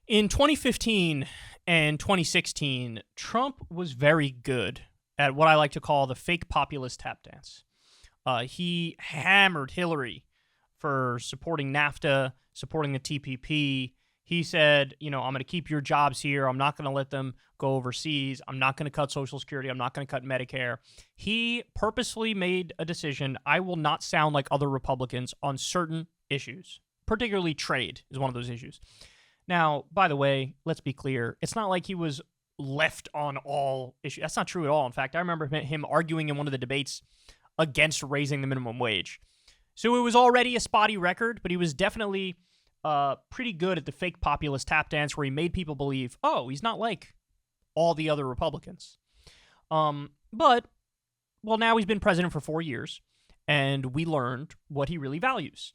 In 2015 and 2016, Trump was very good at what I like to call the fake populist tap dance. He hammered Hillary for supporting NAFTA, supporting the TPP. He said, I'm going to keep your jobs here. I'm not going to let them go overseas. I'm not going to cut Social Security. I'm not going to cut Medicare. He purposefully made a decision. I will not sound like other Republicans on certain issues, particularly trade is one of those issues. Now, by the way, let's be clear. It's not like he was left on all issues. That's not true at all. In fact, I remember him arguing in one of the debates against raising the minimum wage. So it was already a spotty record, but he was definitely pretty good at the fake populist tap dance where he made people believe, oh, he's not like all the other Republicans. But now he's been president for 4 years, and we learned what he really values.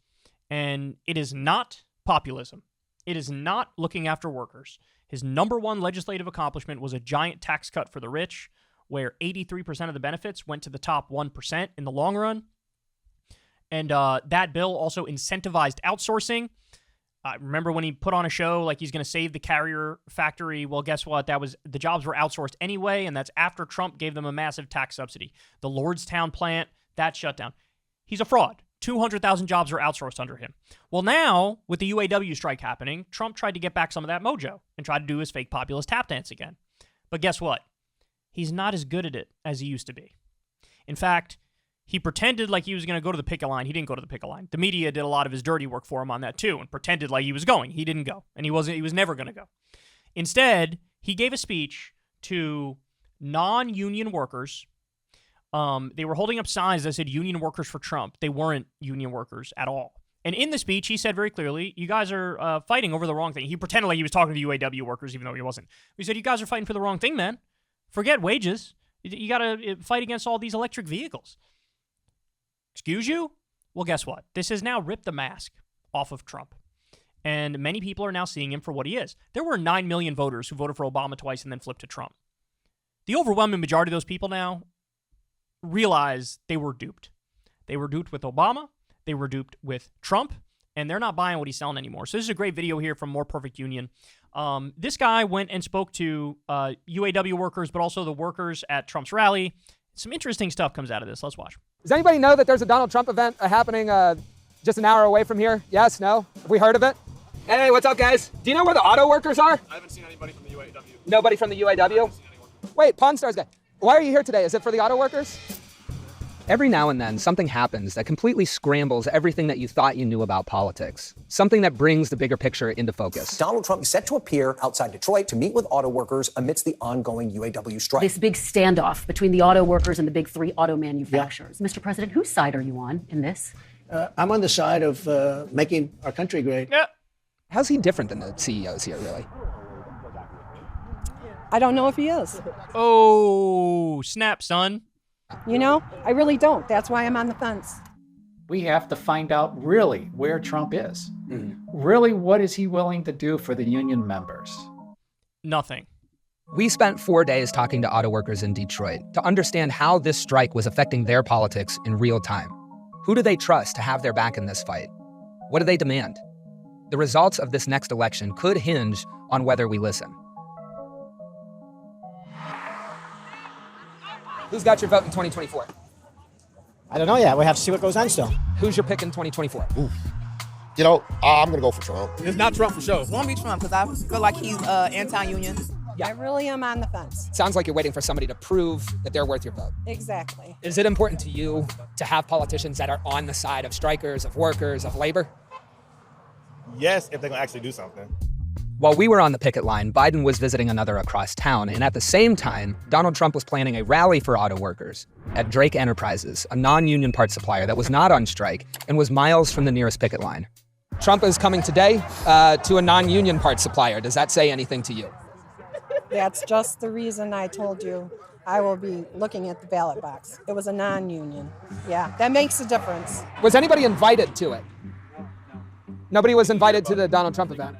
And it is not populism. It is not looking after workers. His number one legislative accomplishment was a giant tax cut for the rich, where 83% of the benefits went to the top 1% in the long run. And that bill also incentivized outsourcing. Remember when he put on a show like he's going to save the carrier factory? Well, guess what? The jobs were outsourced anyway, and that's after Trump gave them a massive tax subsidy. The Lordstown plant, that shut down. He's a fraud. 200,000 jobs were outsourced under him. Well, now, with the UAW strike happening, Trump tried to get back some of that mojo and tried to do his fake populist tap dance again. But guess what? He's not as good at it as he used to be. In fact, he pretended like he was going to go to the picket line. He didn't go to the picket line. The media did a lot of his dirty work for him on that too and pretended like he was going. He didn't go, and he was never going to go. Instead, he gave a speech to non-union workers. They were holding up signs that said union workers for Trump. They weren't union workers at all. And in the speech, he said very clearly, you guys are fighting over the wrong thing. He pretended like he was talking to UAW workers, even though he wasn't. He said, you guys are fighting for the wrong thing, man. Forget wages. You got to fight against all these electric vehicles. Excuse you? Well, guess what? This has now ripped the mask off of Trump. And many people are now seeing him for what he is. There were 9 million voters who voted for Obama twice and then flipped to Trump. The overwhelming majority of those people now realize they were duped. They were duped with Obama. They were duped with Trump. And they're not buying what he's selling anymore. So this is a great video here from More Perfect Union. This guy went and spoke to UAW workers, but also the workers at Trump's rally. Some interesting stuff comes out of this. Let's watch. Does anybody know that there's a Donald Trump event happening just an hour away from here? Yes? No? Have we heard of it? Hey, what's up, guys? Do you know where the auto workers are? I haven't seen anybody from the UAW. Nobody from the UAW? Wait, Pawn Stars guy. Why are you here today? Is it for the auto workers? Every now and then, something happens that completely scrambles everything that you thought you knew about politics. Something that brings the bigger picture into focus. Donald Trump is set to appear outside Detroit to meet with auto workers amidst the ongoing UAW strike. This big standoff between the auto workers and the big three auto manufacturers. Yeah. Mr. President, whose side are you on in this? I'm on the side of making our country great. Yeah. How's he different than the CEOs here, really? I don't know if he is. Oh, snap, son. You know, I really don't. That's why I'm on the fence. We have to find out really where Trump is. Really, what is he willing to do for the union members? Nothing. We spent 4 days talking to auto workers in Detroit to understand how this strike was affecting their politics in real time. Who do they trust to have their back in this fight? What do they demand? The results of this next election could hinge on whether we listen. Who's got your vote in 2024? I don't know yet. We have to see what goes on still. Who's your pick in 2024? You know, I'm going to go for Trump. It's not Trump for sure. It won't be Trump because I feel like he's anti-union. Yeah. I really am on the fence. Sounds like you're waiting for somebody to prove that they're worth your vote. Exactly. Is it important to you to have politicians that are on the side of strikers, of workers, of labor? Yes, if they're going to actually do something. While we were on the picket line, Biden was visiting another across town, and at the same time, Donald Trump was planning a rally for auto workers at Drake Enterprises, a non-union parts supplier that was not on strike and was miles from the nearest picket line. Trump is coming today to a non-union parts supplier. Does that say anything to you? That's just the reason I told you I will be looking at the ballot box. It was a non-union. Yeah, that makes a difference. Was anybody invited to it? Nobody was invited to the Donald Trump event?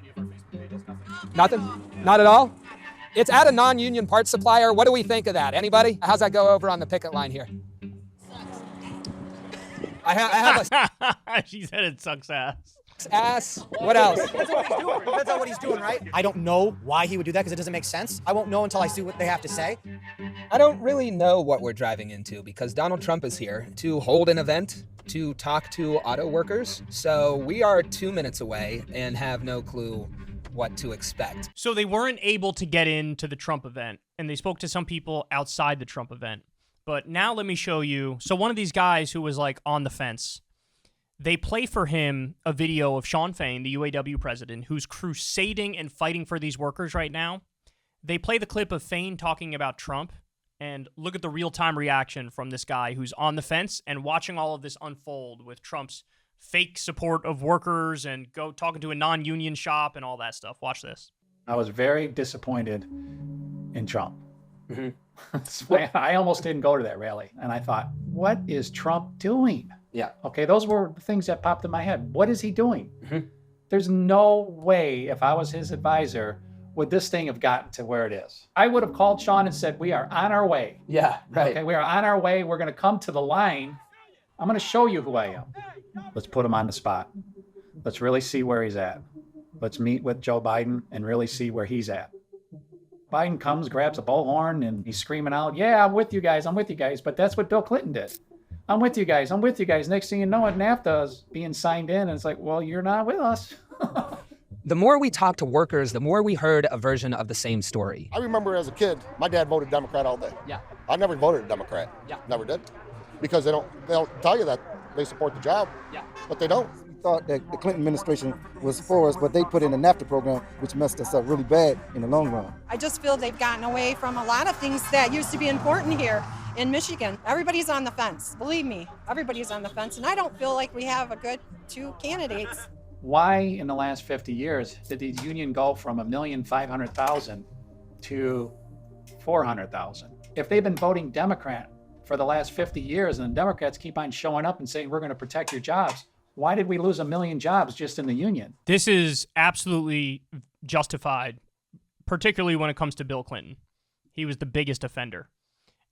Nothing? Not at all? It's at a non-union parts supplier. What do we think of that? Anybody? How's that go over on the picket line here? I have She said it sucks ass. Ass. What else? Depends on what he's doing, right? I don't know why he would do that because it doesn't make sense. I won't know until I see what they have to say. I don't really know what we're driving into because Donald Trump is here to hold an event, to talk to auto workers. So we are 2 minutes away and have no clue what to expect. So they weren't able to get into the Trump event, and they spoke to some people outside the Trump event. But now let me show you. So one of these guys who was like on the fence, they play for him a video of Shawn Fain, the UAW president, who's crusading and fighting for these workers right now. They play the clip of Fain talking about Trump, and look at the real-time reaction from this guy who's on the fence and watching all of this unfold with Trump's fake support of workers and go talking to a non-union shop and all that stuff. Watch this. I was very disappointed in Trump. That's why I almost didn't go to that rally. And I thought, what is Trump doing? Yeah. Okay, those were the things that popped in my head. What is he doing? There's no way, if I was his advisor, would this thing have gotten to where it is. I would have called Shawn and said, we are on our way. Yeah, right. Okay, we are on our way. We're going to come to the line. I'm going to show you who I am. Let's put him on the spot. Let's really see where he's at. Let's meet with Joe Biden and really see where he's at. Biden comes, grabs a bullhorn, and he's screaming out, yeah, I'm with you guys, I'm with you guys. But that's what Bill Clinton did. I'm with you guys, I'm with you guys. Next thing you know, NAFTA is being signed in, and it's like, well, you're not with us. The more we talked to workers, the more we heard a version of the same story. I remember as a kid, my dad voted Democrat all day. Yeah. I never voted a Democrat. Yeah. Never did. Because they don't tell you that they support the job. Yeah. But they don't. We thought that the Clinton administration was for us, but they put in a NAFTA program, which messed us up really bad in the long run. I just feel they've gotten away from a lot of things that used to be important here in Michigan. Everybody's on the fence. Believe me, everybody's on the fence. And I don't feel like we have a good two candidates. Why in the last 50 years did the union go from 1,500,000 to 400,000? If they've been voting Democrat for the last 50 years and the Democrats keep on showing up and saying, we're going to protect your jobs, why did we lose 1 million jobs just in the union? This is absolutely justified, particularly when it comes to Bill Clinton. He was the biggest offender.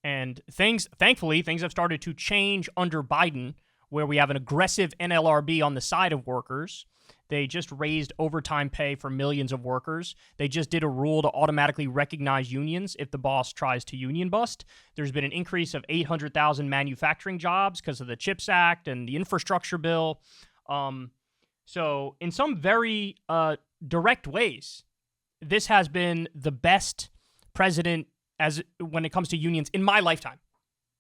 And thankfully, things have started to change under Biden, where we have an aggressive NLRB on the side of workers. They just raised overtime pay for millions of workers. They just did a rule to automatically recognize unions if the boss tries to union bust. There's been an increase of 800,000 manufacturing jobs because of the CHIPS Act and the infrastructure bill. So in some very direct ways, this has been the best president when it comes to unions in my lifetime.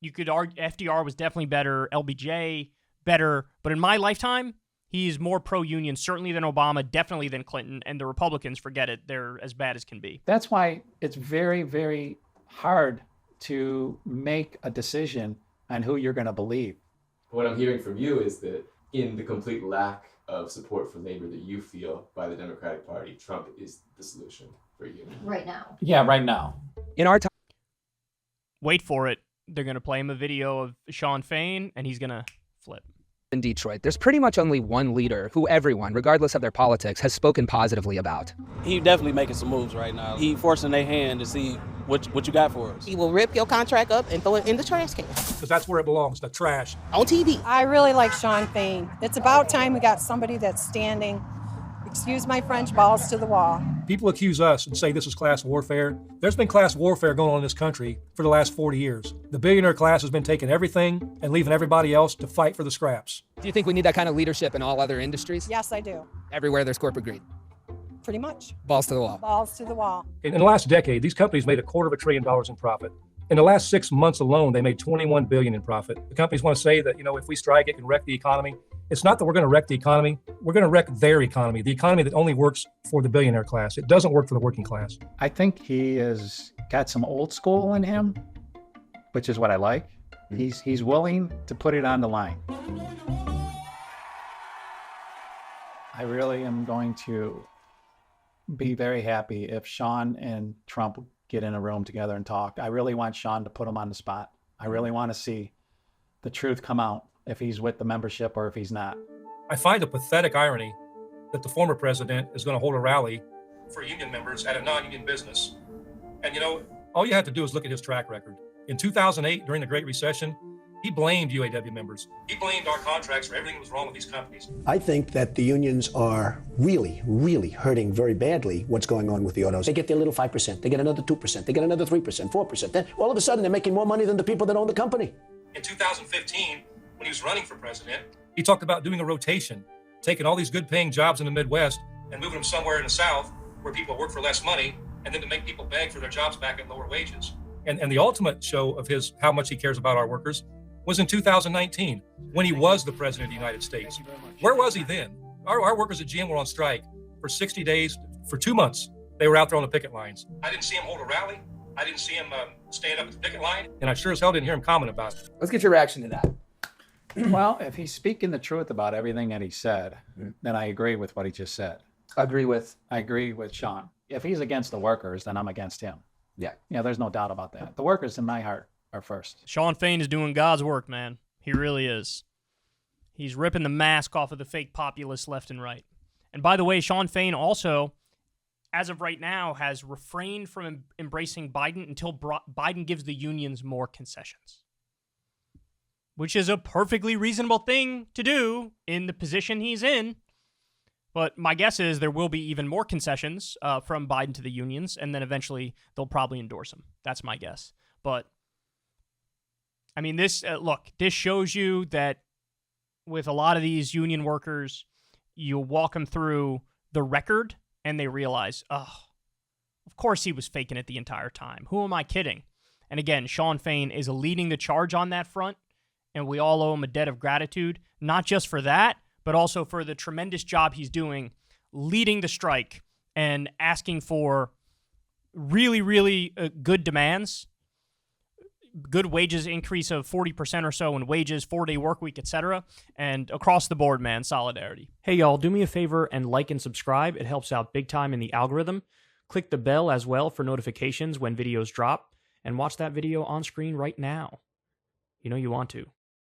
You could argue FDR was definitely better, LBJ better, but in my lifetime, he's more pro-union, certainly than Obama, definitely than Clinton, and the Republicans, forget it, they're as bad as can be. That's why it's very, very hard to make a decision on who you're going to believe. What I'm hearing from you is that in the complete lack of support for labor that you feel by the Democratic Party, Trump is the solution for you. Right now. Yeah, right now. In our time, wait for it. They're going to play him a video of Shawn Fain, and he's going to flip. in Detroit, there's pretty much only one leader who everyone, regardless of their politics, has spoken positively about. He definitely making some moves right now. He forcing their hand to see what you got for us. He will rip your contract up and throw it in the trash can. Because that's where it belongs, the trash. On TV. I really like Shawn Fain. It's about time we got somebody that's standing, excuse my French, balls to the wall. People accuse us and say this is class warfare. There's been class warfare going on in this country for the last 40 years. The billionaire class has been taking everything and leaving everybody else to fight for the scraps. Do you think we need that kind of leadership in all other industries? Yes, I do. Everywhere there's corporate greed. Pretty much. Balls to the wall. Balls to the wall. In the last decade, these companies made $250 billion in profit. In the last 6 months alone, they made $21 billion in profit. The companies want to say that, if we strike, it can wreck the economy. It's not that we're going to wreck the economy. We're going to wreck their economy, the economy that only works for the billionaire class. It doesn't work for the working class. I think he has got some old school in him, which is what I like. He's willing to put it on the line. I really am going to be very happy if Shawn and Trump get in a room together and talk. I really want Shawn to put him on the spot. I really want to see the truth come out, if he's with the membership or if he's not. I find a pathetic irony that the former president is going to hold a rally for union members at a non-union business. And all you have to do is look at his track record. In 2008, during the Great Recession, He blamed UAW members. He blamed our contracts for everything that was wrong with these companies. I think that the unions are really, really hurting very badly what's going on with the autos. They get their little 5%, they get another 2%, they get another 3%, 4%. Then all of a sudden they're making more money than the people that own the company. In 2015, when he was running for president, he talked about doing a rotation, taking all these good-paying jobs in the Midwest and moving them somewhere in the South where people work for less money, and then to make people beg for their jobs back at lower wages. And the ultimate show of his how much he cares about our workers was in 2019, when he was the president of the United States. Where was he then? Our workers at GM were on strike for 60 days, for 2 months. They were out there on the picket lines. I didn't see him hold a rally. I didn't see him stand up at the picket line. And I sure as hell didn't hear him comment about it. Let's get your reaction to that. Well, if he's speaking the truth about everything that he said, then I agree with what he just said. I agree with Shawn. If he's against the workers, then I'm against him. Yeah. Yeah, there's no doubt about that. The workers in my heart are first. Shawn Fain is doing God's work, man. He really is. He's ripping the mask off of the fake populists left and right. And by the way, Shawn Fain also, as of right now, has refrained from embracing Biden until Biden gives the unions more concessions, which is a perfectly reasonable thing to do in the position he's in. But my guess is there will be even more concessions from Biden to the unions, and then eventually they'll probably endorse him. That's my guess. But, I mean, this shows you that with a lot of these union workers, you walk them through the record, and they realize, oh, of course he was faking it the entire time. Who am I kidding? And again, Shawn Fain is leading the charge on that front, and we all owe him a debt of gratitude, not just for that, but also for the tremendous job he's doing leading the strike and asking for really, really good demands, good wages increase of 40% or so in wages, 4-day work week, etc. And across the board, man, solidarity. Hey, y'all, do me a favor and like and subscribe. It helps out big time in the algorithm. Click the bell as well for notifications when videos drop, and watch that video on screen right now. You know you want to.